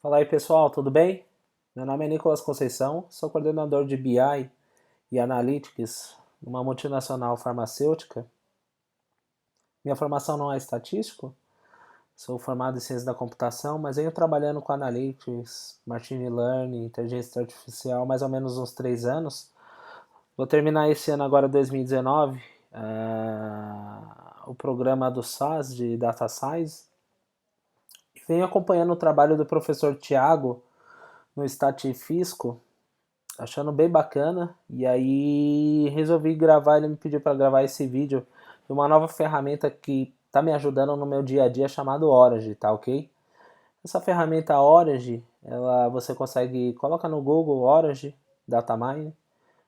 Fala aí pessoal, tudo bem? Meu nome é Nicolas Conceição, sou coordenador de BI e Analytics numa multinacional farmacêutica. Minha formação não é estatístico, sou formado em ciência da computação, mas venho trabalhando com Analytics, Machine Learning, inteligência artificial há mais ou menos uns 3 anos. Vou terminar esse ano agora, 2019, o programa do SAS de Data Science. E venho acompanhando o trabalho do professor Tiago no Statifisco, achando bem bacana, e aí resolvi gravar. Ele me pediu para gravar esse vídeo de uma nova ferramenta que está me ajudando no meu dia a dia, chamado Orange, tá ok? Essa ferramenta Orange, você consegue, coloca no Google Orange Datamine,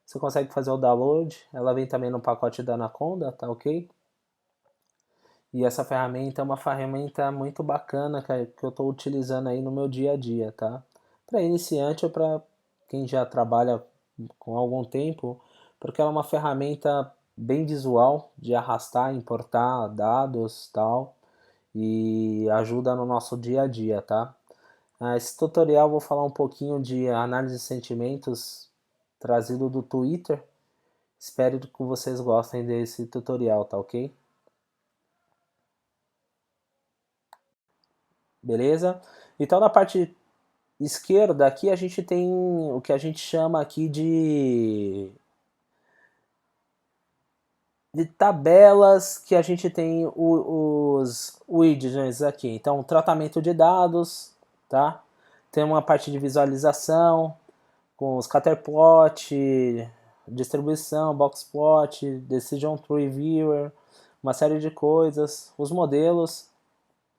você consegue fazer o download, ela vem também no pacote da Anaconda, tá ok? E essa ferramenta é uma ferramenta muito bacana que eu estou utilizando aí no meu dia a dia, tá? Para iniciante ou para quem já trabalha com algum tempo, porque ela é uma ferramenta bem visual de arrastar, importar dados, tal, e ajuda no nosso dia a dia, tá? Esse tutorial eu vou falar um pouquinho de análise de sentimentos trazido do Twitter. Espero que vocês gostem desse tutorial, tá ok? Beleza? Então na parte esquerda aqui a gente tem o que a gente chama aqui de tabelas, que a gente tem os widgets aqui. Então, tratamento de dados, tá? Tem uma parte de visualização, com os scatterplot, distribuição, boxplot, decision tree viewer, uma série de coisas, os modelos.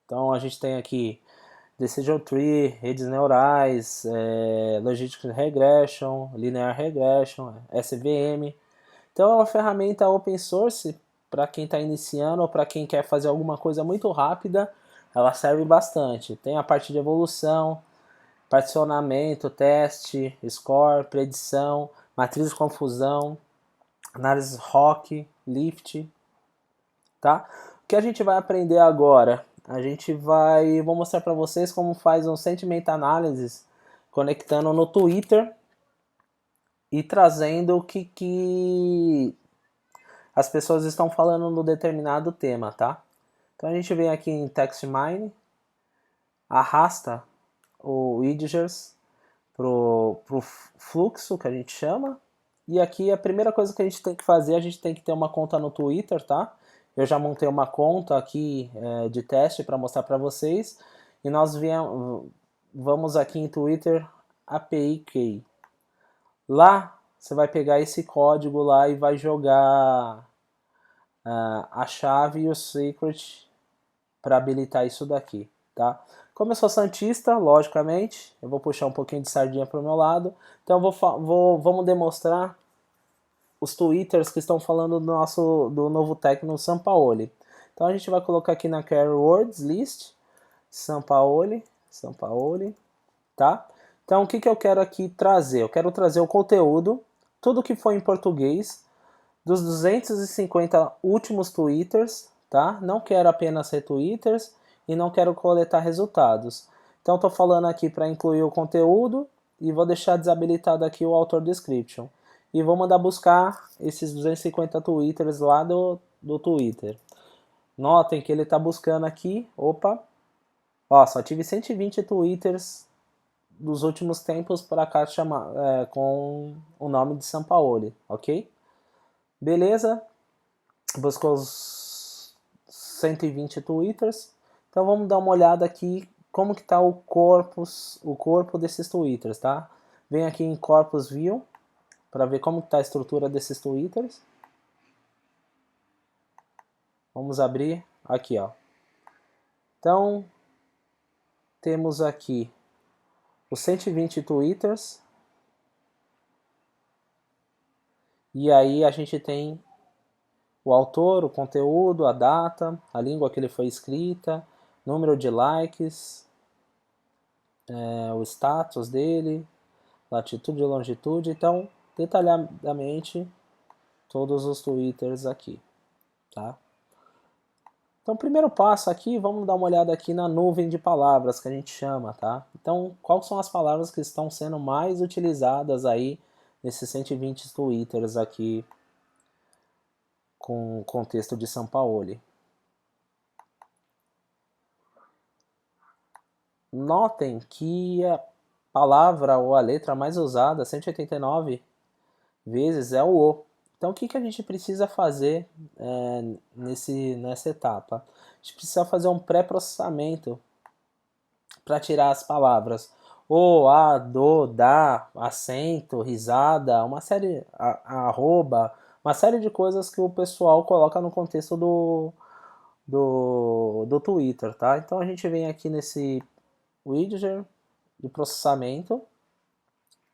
Então, a gente tem aqui decision tree, redes neurais, logistic regression, linear regression, SVM. Então é uma ferramenta open source para quem está iniciando ou para quem quer fazer alguma coisa muito rápida. Ela serve bastante. Tem a parte de evolução, particionamento, teste, score, predição, matriz de confusão, análise ROC, lift, tá? O que a gente vai aprender agora? Vou mostrar para vocês como faz um sentiment analysis conectando no Twitter e trazendo o que as pessoas estão falando no determinado tema, tá? Então a gente vem aqui em TextMine, arrasta o widgets pro fluxo que a gente chama, e aqui a primeira coisa que a gente tem que fazer, a gente tem que ter uma conta no Twitter, tá? Eu já montei uma conta aqui de teste para mostrar para vocês, e vamos aqui em Twitter API Key. Lá você vai pegar esse código lá e vai jogar a chave e o secret para habilitar isso daqui, tá? Como eu sou santista, logicamente, eu vou puxar um pouquinho de sardinha para o meu lado, então vamos demonstrar os twitters que estão falando do novo técnico Sampaoli. Então a gente vai colocar aqui na Carry Words List, Sampaoli, tá? Então o que eu quero aqui trazer? Eu quero trazer o conteúdo, tudo que foi em português, dos 250 últimos twitters, tá? Não quero apenas retweeters e não quero coletar resultados. Então estou falando aqui para incluir o conteúdo e vou deixar desabilitado aqui o author description. E vou mandar buscar esses 250 twitters lá do Twitter. Notem que ele está buscando aqui, opa, ó, só tive 120 twitters dos últimos tempos para cá com o nome de Sampaoli, ok? Beleza, buscou os 120 twitters. Então vamos dar uma olhada aqui como que está o corpo desses twitters, tá? Vem aqui em Corpus View para ver como está a estrutura desses twitters. Vamos abrir aqui, ó. Então temos aqui os 120 twitters. E aí a gente tem o autor, o conteúdo, a data, a língua que ele foi escrita, número de likes, o status dele, latitude e longitude. Então, detalhadamente, todos os twitters aqui, tá? Então, o primeiro passo aqui, vamos dar uma olhada aqui na nuvem de palavras que a gente chama, tá? Então, quais são as palavras que estão sendo mais utilizadas aí nesses 120 twitters aqui com o contexto de Sampaoli? Notem que a palavra ou a letra mais usada, 189 vezes, é o O. Então, o que a gente precisa fazer nessa etapa? A gente precisa fazer um pré-processamento para tirar as palavras o, a, do, da, acento, risada, uma série, arroba, uma série de coisas que o pessoal coloca no contexto do Twitter, tá? Então a gente vem aqui nesse widget de processamento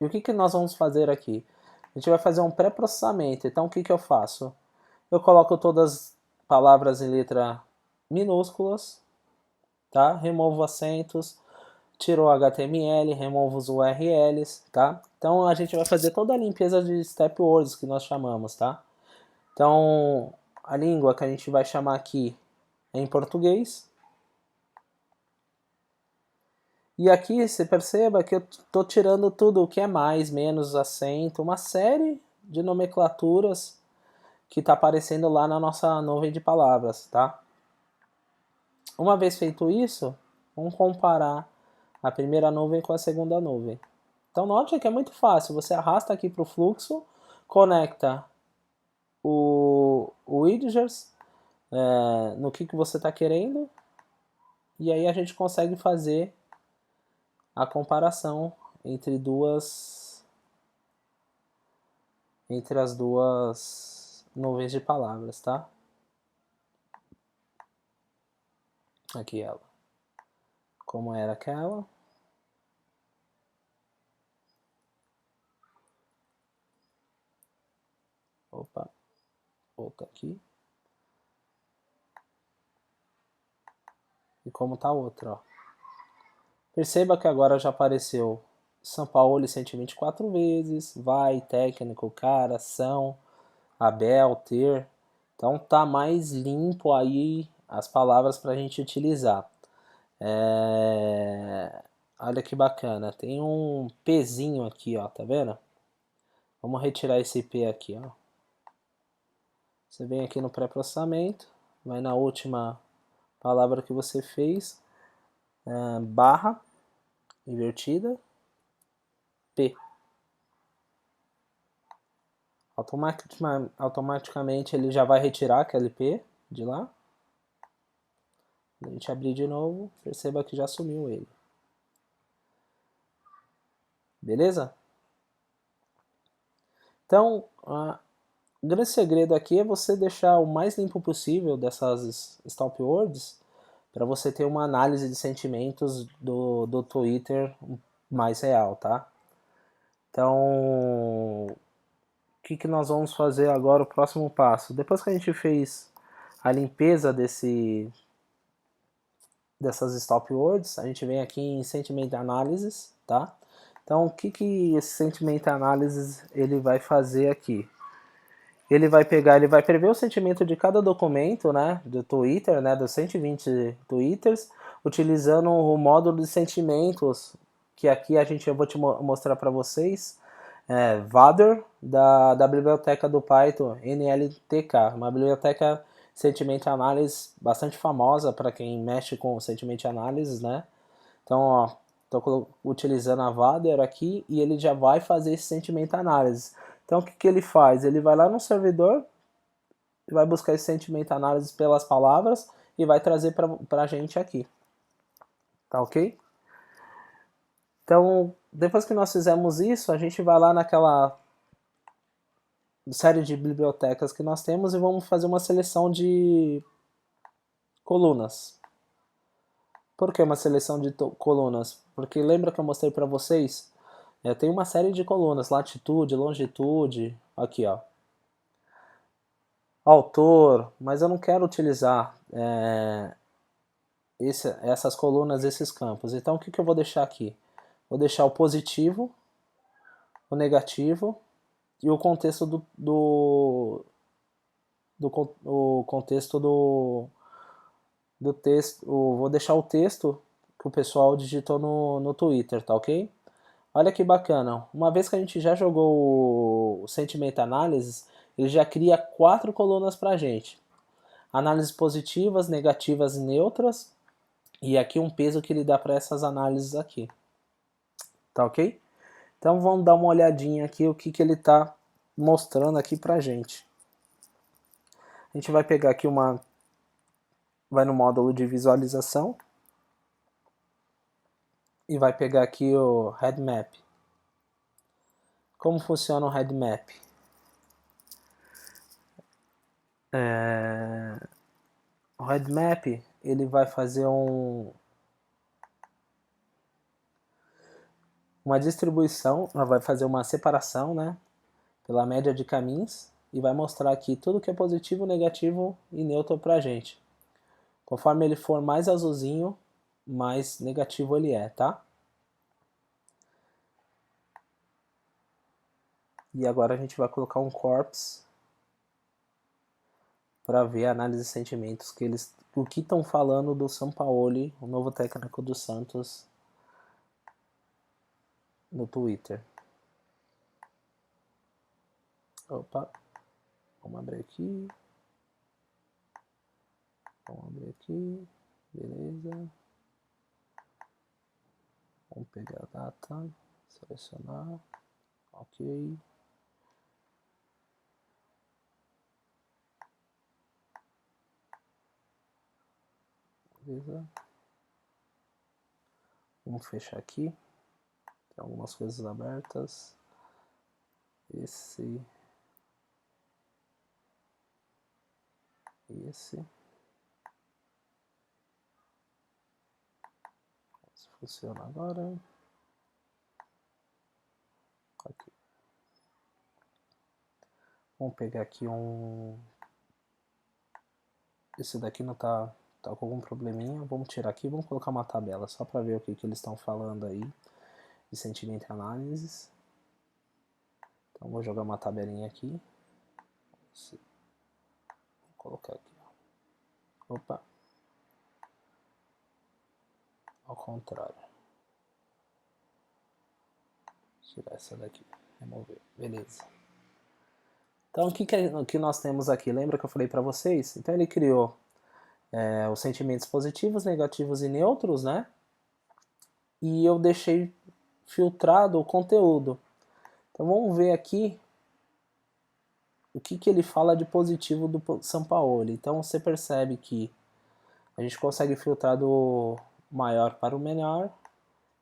e o que nós vamos fazer aqui? A gente vai fazer um pré-processamento, então o que eu faço? Eu coloco todas as palavras em letra minúsculas, tá? Removo acentos, tiro o HTML, removo os URLs, tá? Então a gente vai fazer toda a limpeza de step words que nós chamamos, tá? Então a língua que a gente vai chamar aqui é em português. E aqui você perceba que eu estou tirando tudo o que é mais, menos, acento, uma série de nomenclaturas que está aparecendo lá na nossa nuvem de palavras, tá? Uma vez feito isso, vamos comparar a primeira nuvem com a segunda nuvem. Então note que é muito fácil, você arrasta aqui para o fluxo, conecta o widgets no que você está querendo, e aí a gente consegue fazer a comparação entre as duas nuvens de palavras, tá? Aqui ela. Como era aquela. Opa, volta aqui. E como tá a outra, ó. Perceba que agora já apareceu São Paulo 124 vezes, vai, técnico, cara, são, Abel, ter. Então tá mais limpo aí as palavras para a gente utilizar. Olha que bacana, tem um Pzinho aqui, ó, tá vendo? Vamos retirar esse P aqui, ó. Você vem aqui no pré-processamento, vai na última palavra que você fez, barra invertida, P. Automaticamente ele já vai retirar aquele P de lá. A gente abrir de novo, perceba que já sumiu ele. Beleza? Então, o grande segredo aqui é você deixar o mais limpo possível dessas stop words para você ter uma análise de sentimentos do Twitter mais real, tá? Então, o que nós vamos fazer agora, o próximo passo? Depois que a gente fez a limpeza dessas stop words, a gente vem aqui em Sentiment Analysis, tá? Então, o que esse Sentiment Analysis ele vai fazer aqui? Ele vai prever o sentimento de cada documento, né, do Twitter, né, dos 120 Twitters, utilizando o módulo de sentimentos, que aqui eu vou te mostrar para vocês, Vader, da biblioteca do Python, NLTK, uma biblioteca Sentiment Analysis bastante famosa para quem mexe com Sentiment Analysis, né? Então, ó, estou utilizando a Vader aqui e ele já vai fazer esse Sentiment Analysis. Então, o que ele faz? Ele vai lá no servidor, vai buscar esse Sentiment Analysis pelas palavras e vai trazer para a gente aqui. Tá ok? Então, depois que nós fizemos isso, a gente vai lá naquela série de bibliotecas que nós temos e vamos fazer uma seleção de colunas. Por que uma seleção de colunas? Porque lembra que eu mostrei para vocês? Tem uma série de colunas, latitude, longitude, aqui ó. Autor, mas eu não quero utilizar essas colunas, esses campos. Então o que eu vou deixar aqui? Vou deixar o positivo, o negativo e o contexto o contexto do texto, vou deixar o texto que o pessoal digitou no Twitter, tá ok? Olha que bacana, uma vez que a gente já jogou o Sentiment Analysis, ele já cria 4 colunas pra gente. Análises positivas, negativas e neutras, e aqui um peso que ele dá para essas análises aqui, tá ok? Então vamos dar uma olhadinha aqui o que ele está mostrando aqui pra gente. A gente vai pegar aqui vai no módulo de visualização e vai pegar aqui o Head Map. Como funciona o Head Map? O Head Map ele vai fazer uma distribuição, vai fazer uma separação, né, pela média de caminhos e vai mostrar aqui tudo que é positivo, negativo e neutro pra gente. Conforme ele for mais azulzinho, mais negativo ele é, tá? E agora a gente vai colocar um corpse para ver a análise de sentimentos o que estão falando do Sampaoli, o novo técnico do Santos, no Twitter. Opa, vamos abrir aqui. Vamos abrir aqui, beleza. Vamos pegar a data, selecionar, ok. Beleza. Vamos fechar aqui. Tem algumas coisas abertas. Esse. Se funciona agora. Aqui. Vamos pegar aqui esse daqui não tá com algum probleminha. Vamos tirar aqui, vamos colocar uma tabela só para ver o que eles estão falando aí de sentimento e análises. Então vou jogar uma tabelinha aqui. Vou colocar aqui. Opa. Ao contrário. Tirar essa daqui. Remover. Beleza. Então o que nós temos aqui? Lembra que eu falei para vocês? Então ele criou os sentimentos positivos, negativos e neutros, né? E eu deixei filtrado o conteúdo. Então vamos ver aqui o que ele fala de positivo do Sampaoli. Então você percebe que a gente consegue filtrar do maior para o menor.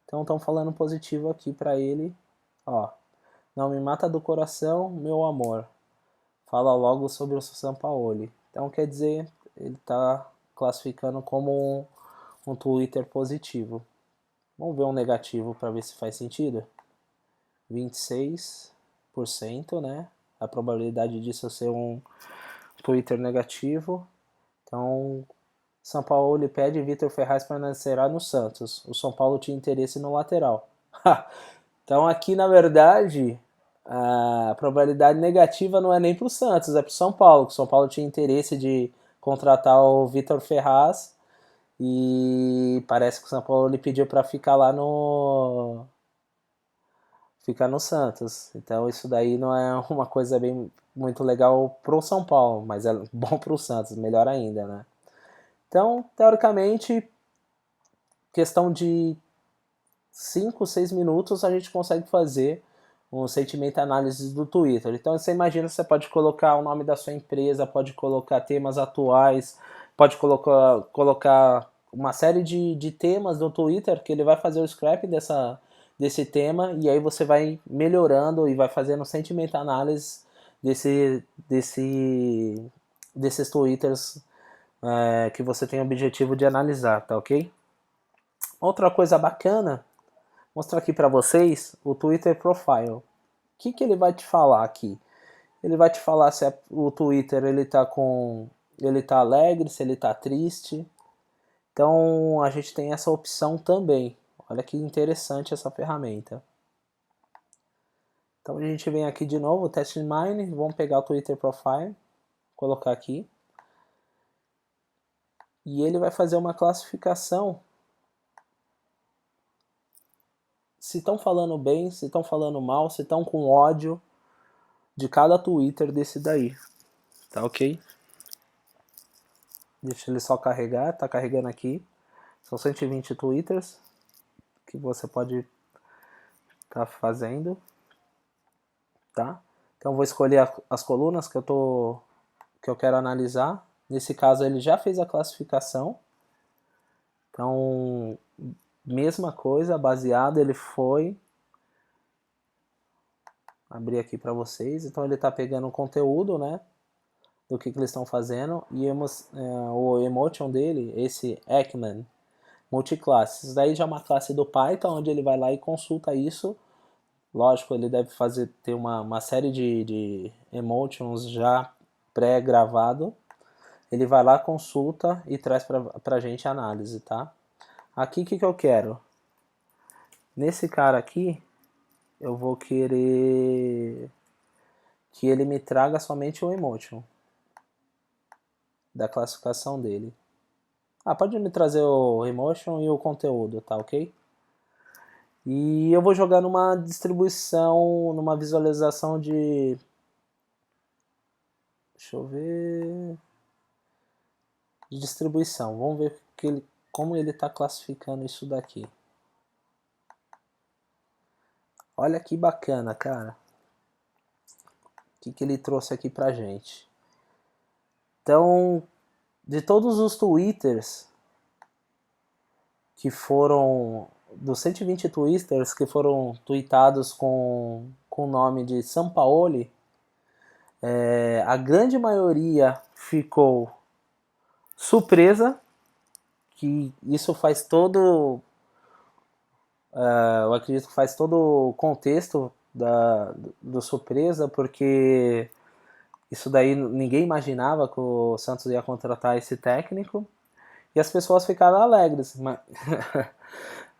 Então estão falando positivo aqui para ele. Ó, não me mata do coração, meu amor. Fala logo sobre o Sampaoli. Então quer dizer, ele está classificando como um Twitter positivo. Vamos ver um negativo para ver se faz sentido. 26%, né? A probabilidade disso ser um Twitter negativo. Então, São Paulo pede Vitor Ferraz permanecerá no Santos. O São Paulo tinha interesse no lateral. Então aqui, na verdade, a probabilidade negativa não é nem para o Santos, é para o São Paulo. O São Paulo tinha interesse de contratar o Vitor Ferraz e parece que o São Paulo lhe pediu para ficar lá no Santos. Então isso daí não é uma coisa bem muito legal pro São Paulo, mas é bom pro Santos, melhor ainda, né? Então, teoricamente, questão de 5, 6 minutos a gente consegue fazer um sentimento análise do Twitter. Então você imagina, você pode colocar o nome da sua empresa, pode colocar temas atuais, pode colocar uma série de temas do Twitter que ele vai fazer o scrap desse tema e aí você vai melhorando e vai fazendo sentimento análise desses Twitters que você tem o objetivo de analisar, tá ok? Outra coisa bacana, mostrar aqui para vocês o Twitter Profile. O que ele vai te falar aqui? Ele vai te falar se o Twitter ele tá alegre, se ele tá triste. Então a gente tem essa opção também. Olha que interessante essa ferramenta. Então a gente vem aqui de novo, Test Mine, vamos pegar o Twitter Profile, colocar aqui. e ele vai fazer uma classificação se estão falando bem, se estão falando mal, se estão com ódio de cada Twitter desse daí. Tá ok? Deixa ele só carregar, tá carregando aqui. São 120 Twitters que você pode estar fazendo, tá? Então vou escolher as colunas que eu quero analisar. Nesse caso ele já fez a classificação. Então, mesma coisa, baseado, ele foi abrir aqui para vocês. Então ele está pegando o conteúdo, né, do que eles estão fazendo e o emotion dele, esse Ekman multiclasse. Isso daí já é uma classe do Python, onde ele vai lá e consulta isso. Lógico, ele deve ter uma série de emotions já pré-gravado. Ele vai lá, consulta e traz para a gente a análise, tá? Aqui o que eu quero? Nesse cara aqui, eu vou querer que ele me traga somente o emotion da classificação dele. Pode me trazer o emotion e o conteúdo, tá ok? E eu vou jogar numa distribuição, numa visualização de... Deixa eu ver... De distribuição. Vamos ver como ele está classificando isso daqui. Olha que bacana, cara. O que ele trouxe aqui pra gente. Então, de todos os twitters que foram... Dos 120 twitters que foram tweetados com o nome de Sampaoli, a grande maioria ficou surpresa, que isso faz todo... eu acredito que faz todo o contexto do surpresa, porque isso daí ninguém imaginava que o Santos ia contratar esse técnico, e as pessoas ficaram alegres.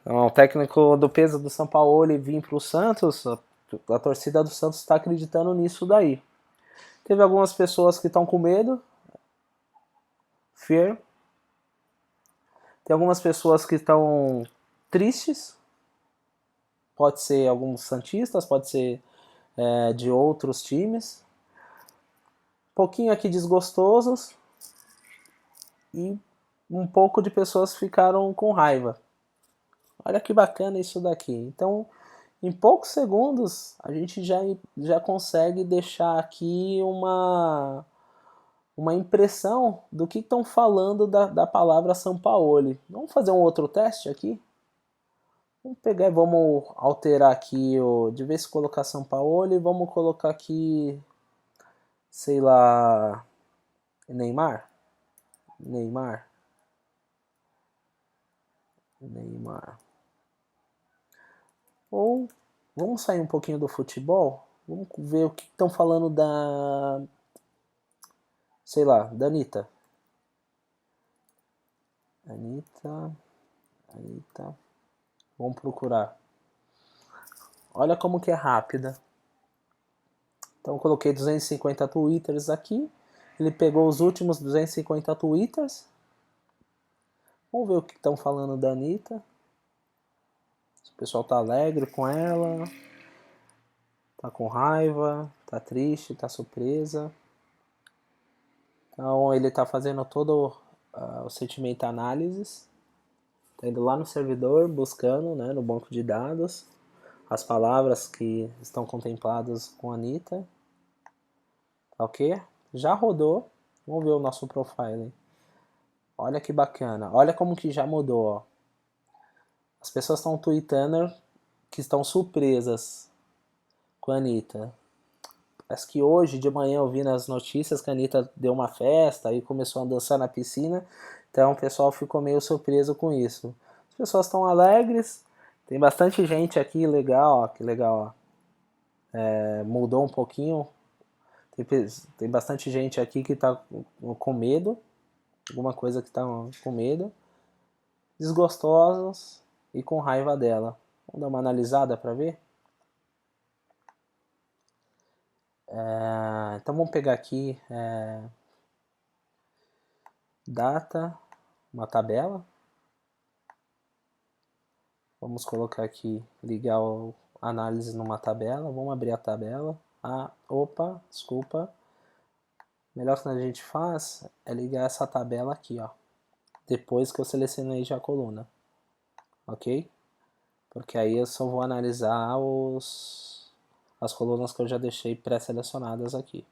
O técnico do peso do São Paulo vir para o Santos, a torcida do Santos está acreditando nisso daí. Teve algumas pessoas que estão com medo, fear. Tem algumas pessoas que estão tristes, pode ser alguns santistas, pode ser de outros times. Um pouquinho aqui desgostosos e um pouco de pessoas ficaram com raiva. Olha que bacana isso daqui. Então, em poucos segundos, a gente já consegue deixar aqui uma impressão do que estão falando da palavra Sampaoli. Vamos fazer um outro teste aqui? Vamos pegar e vamos alterar aqui, de vez em colocar Sampaoli, vamos colocar aqui, sei lá, Neymar. Ou vamos sair um pouquinho do futebol, vamos ver o que estão falando sei lá, da Anitta. Anitta. Vamos procurar. Olha como que é rápida. Então eu coloquei 250 twitters aqui. Ele pegou os últimos 250 twitters. Vamos ver o que estão falando da Anitta. O pessoal tá alegre com ela. Tá com raiva. Tá triste. Tá surpresa. Então ele tá fazendo todo o sentimento análises. Tá indo lá no servidor, buscando, né, no banco de dados, as palavras que estão contempladas com a Anitta. Ok? Já rodou. Vamos ver o nosso profile. Olha que bacana. Olha como que já mudou. Ó. As pessoas estão tweetando que estão surpresas com a Anitta. Parece que hoje de manhã eu vi nas notícias que a Anitta deu uma festa e começou a dançar na piscina. Então o pessoal ficou meio surpreso com isso. As pessoas estão alegres. Tem bastante gente aqui, legal, ó, que legal. Ó. Mudou um pouquinho. Tem bastante gente aqui que está com medo. Alguma coisa que está com medo. Desgostosos e com raiva dela. Vamos dar uma analisada para ver? Então vamos pegar aqui data uma tabela. Vamos colocar aqui, ligar a análise numa tabela. Vamos abrir a tabela. Ah, opa, desculpa. Melhor que a gente faz é ligar essa tabela aqui, ó. Depois que eu selecionei já a coluna. Ok? Porque aí eu só vou analisar as colunas que eu já deixei pré-selecionadas aqui.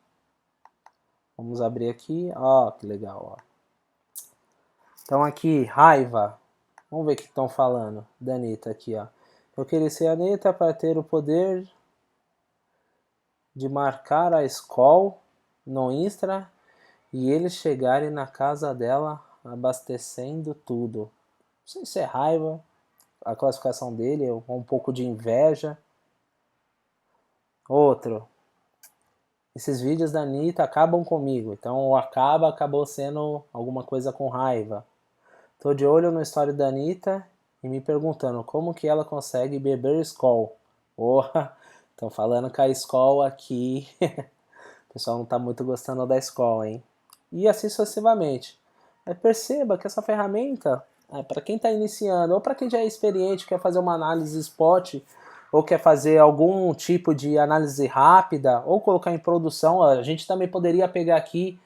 Vamos abrir aqui. Ó, que legal, ó. Então aqui, raiva. Vamos ver o que estão falando da Anitta aqui, ó. Eu queria ser a Anitta para ter o poder de marcar a escola no Insta e eles chegarem na casa dela abastecendo tudo. Não sei se é raiva, a classificação dele, é um pouco de inveja. Outro. Esses vídeos da Anitta acabam comigo. Então o acabou sendo alguma coisa com raiva. Tô de olho no story da Anitta e me perguntando como que ela consegue beber Skol. Porra, estão falando que a Skol aqui... o pessoal não tá muito gostando da Skol, hein? E assim sucessivamente. Mas perceba que essa ferramenta, para quem está iniciando, ou para quem já é experiente, quer fazer uma análise spot, ou quer fazer algum tipo de análise rápida, ou colocar em produção, a gente também poderia pegar aqui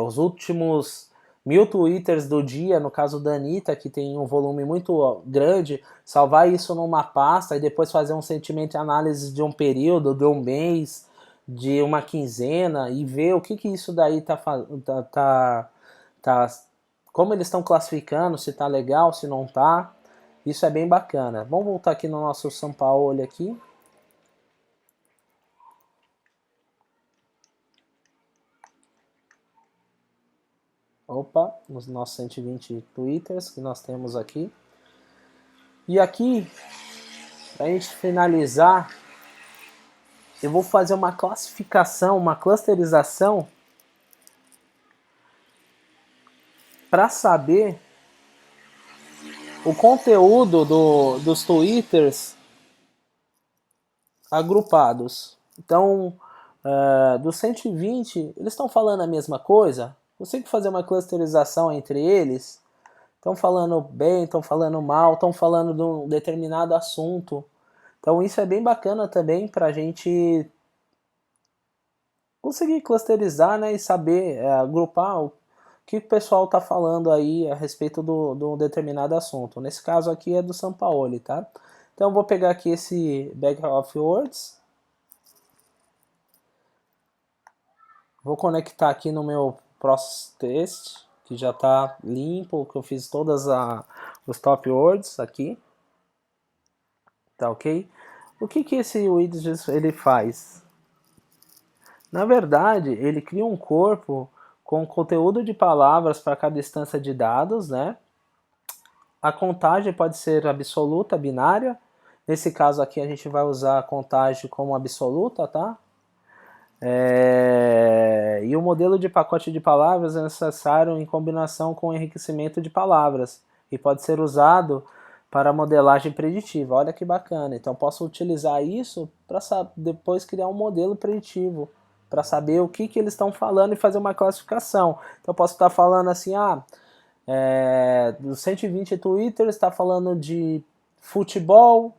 os últimos 1000 twitters do dia, no caso da Anitta, que tem um volume muito grande, salvar isso numa pasta e depois fazer um sentimento de análise de um período, de um mês, de uma quinzena e ver o que isso daí tá como eles estão classificando, se tá legal, se não tá. Isso é bem bacana. Vamos voltar aqui no nosso São Paulo aqui. Opa, nos nossos 120 twitters que nós temos aqui. E aqui, para a gente finalizar, eu vou fazer uma classificação, uma clusterização para saber o conteúdo dos twitters agrupados. Então, dos 120, eles estão falando a mesma coisa? Consigo fazer uma clusterização entre eles? Estão falando bem, estão falando mal, estão falando de um determinado assunto. Então isso é bem bacana também para a gente conseguir clusterizar, né, e saber agrupar o que o pessoal está falando aí a respeito do determinado assunto. Nesse caso aqui é do São Paulo, tá? Então eu vou pegar aqui esse Bag of Words. Vou conectar aqui no meu Process Test, que já está limpo, que eu fiz todas os top words aqui. Tá ok? O que esse widget ele faz? Na verdade, ele cria um corpo com conteúdo de palavras para cada instância de dados, né? A contagem pode ser absoluta, binária. Nesse caso aqui a gente vai usar a contagem como absoluta, tá? E o modelo de pacote de palavras é necessário em combinação com o enriquecimento de palavras e pode ser usado para modelagem preditiva. Olha que bacana. Então posso utilizar isso para depois criar um modelo preditivo para saber o que eles estão falando e fazer uma classificação. Então posso estar falando assim, dos 120 twitters está falando de futebol,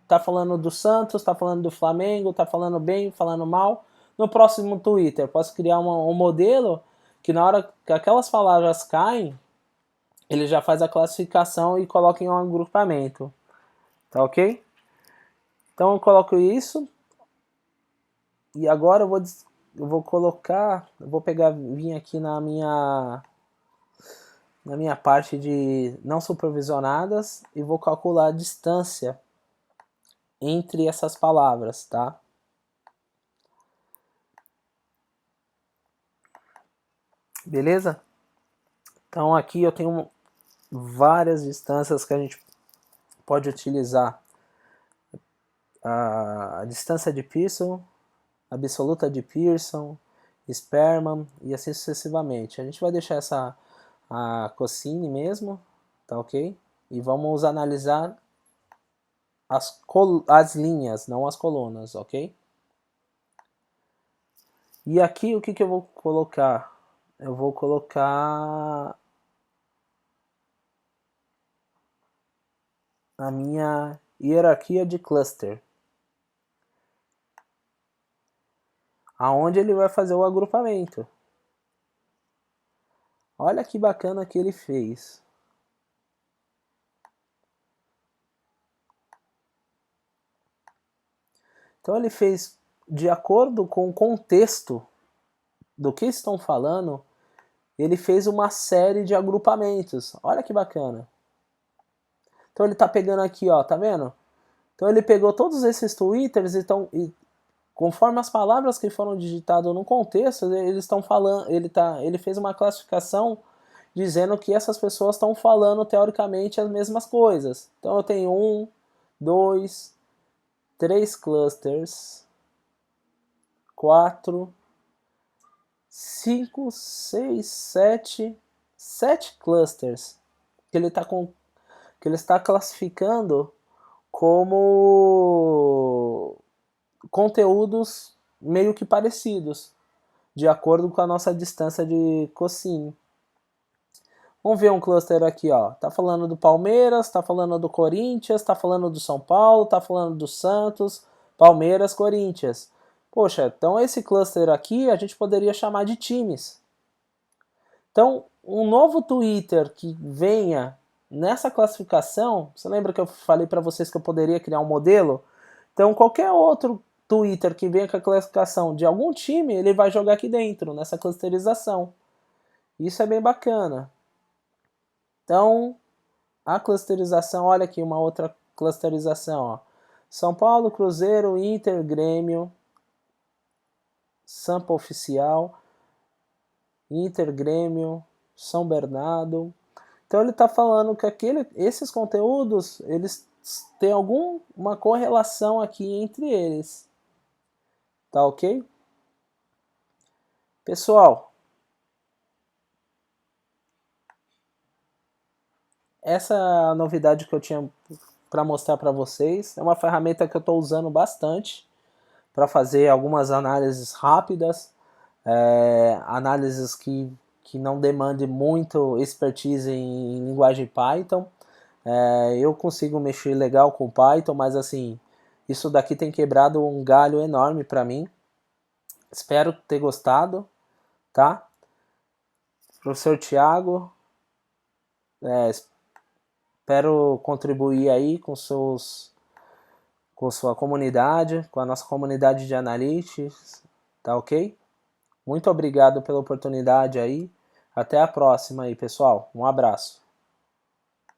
está falando do Santos, está falando do Flamengo, está falando bem, falando mal. No próximo Twitter, posso criar um modelo que na hora que aquelas palavras caem, ele já faz a classificação e coloca em um agrupamento. Tá ok? Então eu coloco isso. E agora eu vou colocar, eu vou vir aqui na minha parte de não supervisionadas e vou calcular a distância entre essas palavras, tá? Beleza? Então aqui eu tenho várias distâncias que a gente pode utilizar. A distância de Pearson, absoluta de Pearson, Sperman e assim sucessivamente. A gente vai deixar essa a cosine mesmo, tá ok? E vamos analisar as linhas, não as colunas, ok? E aqui o que eu vou colocar? Eu vou colocar a minha hierarquia de cluster, aonde ele vai fazer o agrupamento. Olha que bacana que ele fez. Então ele fez de acordo com o contexto do que estão falando, ele fez uma série de agrupamentos. Olha que bacana. Então ele tá pegando aqui, ó, tá vendo? Então ele pegou todos esses twitters e conforme as palavras que foram digitadas no contexto, eles estão falando, ele fez uma classificação dizendo que essas pessoas estão falando teoricamente as mesmas coisas. Então eu tenho 1, 2, 3 clusters, 4, 5, 6, 7 clusters que ele está classificando como conteúdos meio que parecidos, de acordo com a nossa distância de cosine. Vamos ver um cluster aqui, ó. Tá falando do Palmeiras, tá falando do Corinthians, tá falando do São Paulo, tá falando do Santos, Palmeiras, Corinthians. Poxa, então esse cluster aqui a gente poderia chamar de times. Então, um novo Twitter que venha nessa classificação, você lembra que eu falei para vocês que eu poderia criar um modelo? Então, qualquer outro Twitter que venha com a classificação de algum time, ele vai jogar aqui dentro, nessa clusterização. Isso é bem bacana. Então, a clusterização, olha aqui uma outra clusterização, ó. São Paulo, Cruzeiro, Inter, Grêmio, Sampa Oficial, Inter, Grêmio, São Bernardo. Então ele está falando que esses conteúdos, eles têm alguma correlação aqui entre eles. Tá ok? Pessoal, essa é a novidade que eu tinha para mostrar para vocês. É uma ferramenta que eu estou usando bastante para fazer algumas análises rápidas, análises que não demandem muito expertise em linguagem Python. Eu consigo mexer legal com Python, mas assim, isso daqui tem quebrado um galho enorme para mim. Espero ter gostado, tá? Professor Thiago, espero contribuir aí com sua comunidade, com a nossa comunidade de analytics, tá ok? Muito obrigado pela oportunidade aí. Até a próxima aí, pessoal. Um abraço.